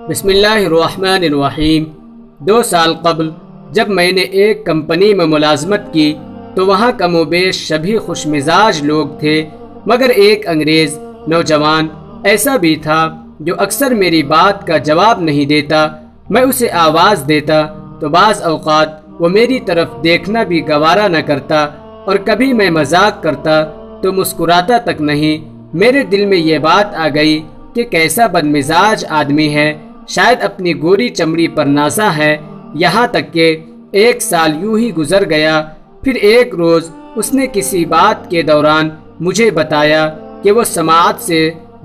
بسم اللہ الرحمن الرحیم۔ 2 سال قبل جب میں نے ایک کمپنی میں ملازمت کی تو وہاں کم و بیش سبھی خوش مزاج لوگ تھے، مگر ایک انگریز نوجوان ایسا بھی تھا جو اکثر میری بات کا جواب نہیں دیتا۔ میں اسے آواز دیتا تو بعض اوقات وہ میری طرف دیکھنا بھی گوارا نہ کرتا، اور کبھی میں مذاق کرتا تو مسکراتا تک نہیں۔ میرے دل میں یہ بات آ گئی کہ کیسا بدمزاج آدمی ہے، شاید اپنی گوری چمڑی پر نازا ہے۔ یہاں تک کہ 1 سال یوں ہی گزر گیا۔ پھر ایک روز اس نے کسی بات کے دوران مجھے بتایا کہ وہ سماعت سے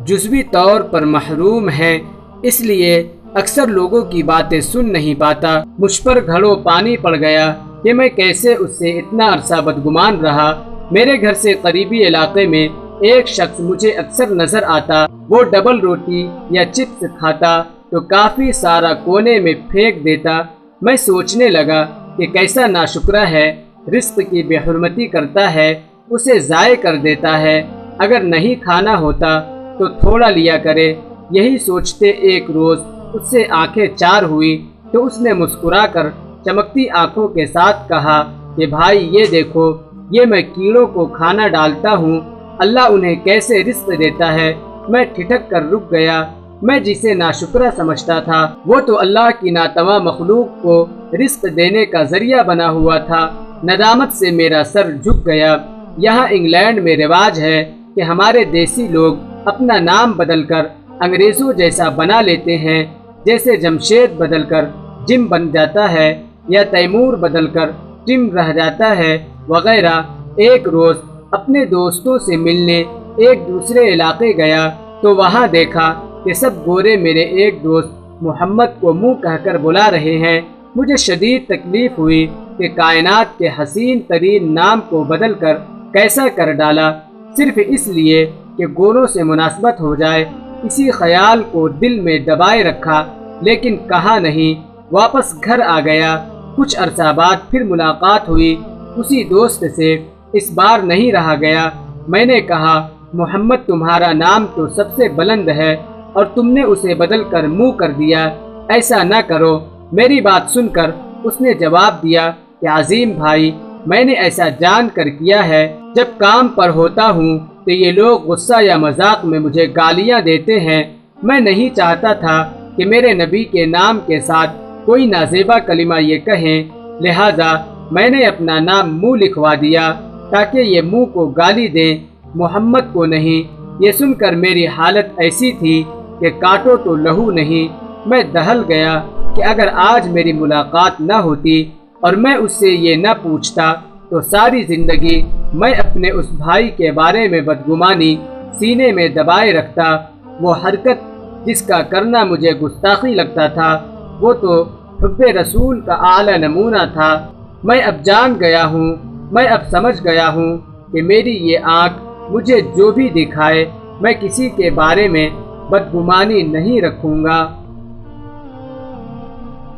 جزوی طور پر محروم ہے، اس لیے اکثر لوگوں کی باتیں سن نہیں پاتا۔ مجھ پر گھڑوں پانی پڑ گیا کہ میں کیسے اس سے اتنا عرصہ بدگمان رہا۔ میرے گھر سے قریبی علاقے میں ایک شخص مجھے اکثر نظر آتا، وہ ڈبل روٹی یا چپس کھاتا تو کافی سارا کونے میں پھینک دیتا۔ میں سوچنے لگا کہ کیسا ناشکرا ہے، رزق کی بے حرمتی کرتا ہے، اسے ضائع کر دیتا ہے۔ اگر نہیں کھانا ہوتا تو تھوڑا لیا کرے۔ یہی سوچتے ایک روز اس سے آنکھیں چار ہوئی تو اس نے مسکرا کر چمکتی آنکھوں کے ساتھ کہا کہ بھائی یہ دیکھو، یہ میں کیڑوں کو کھانا ڈالتا ہوں، اللہ انہیں کیسے رزق دیتا ہے۔ میں ٹھٹک کر رک گیا۔ میں جسے ناشکرا سمجھتا تھا وہ تو اللہ کی ناتواں مخلوق کو رزق دینے کا ذریعہ بنا ہوا تھا۔ ندامت سے میرا سر جھک گیا۔ یہاں انگلینڈ میں رواج ہے کہ ہمارے دیسی لوگ اپنا نام بدل کر انگریزوں جیسا بنا لیتے ہیں، جیسے جمشید بدل کر جم بن جاتا ہے یا تیمور بدل کر ٹم رہ جاتا ہے وغیرہ۔ ایک روز اپنے دوستوں سے ملنے ایک دوسرے علاقے گیا تو وہاں دیکھا کہ سب گورے میرے ایک دوست محمد کو منہ کہہ کر بلا رہے ہیں۔ مجھے شدید تکلیف ہوئی کہ کائنات کے حسین ترین نام کو بدل کر کیسا کر ڈالا، صرف اس لیے کہ گوروں سے مناسبت ہو جائے۔ اسی خیال کو دل میں دبائے رکھا، لیکن کہا نہیں۔ واپس گھر آ گیا۔ کچھ عرصہ بعد پھر ملاقات ہوئی اسی دوست سے۔ اس بار نہیں رہا گیا۔ میں نے کہا محمد تمہارا نام تو سب سے بلند ہے اور تم نے اسے بدل کر منہ کر دیا، ایسا نہ کرو۔ میری بات سن کر اس نے جواب دیا کہ عظیم بھائی، میں نے ایسا جان کر کیا ہے، جب کام پر ہوتا ہوں تو یہ لوگ غصہ یا مذاق میں مجھے گالیاں دیتے ہیں۔ میں نہیں چاہتا تھا کہ میرے نبی کے نام کے ساتھ کوئی نازیبا کلمہ یہ کہیں، لہذا میں نے اپنا نام منہ لکھوا دیا تاکہ یہ منہ کو گالی دیں، محمد کو نہیں۔ یہ سن کر میری حالت ایسی تھی کہ کاٹو تو لہو نہیں۔ میں دہل گیا کہ اگر آج میری ملاقات نہ ہوتی اور میں اس سے یہ نہ پوچھتا تو ساری زندگی میں اپنے اس بھائی کے بارے میں بدگمانی سینے میں دبائے رکھتا۔ وہ حرکت جس کا کرنا مجھے گستاخی لگتا تھا، وہ تو حب رسول کا اعلیٰ نمونہ تھا۔ میں اب جان گیا ہوں، میں اب سمجھ گیا ہوں کہ میری یہ آنکھ مجھے جو بھی دکھائے میں کسی کے بارے میں بدگمانی نہیں رکھوں گا۔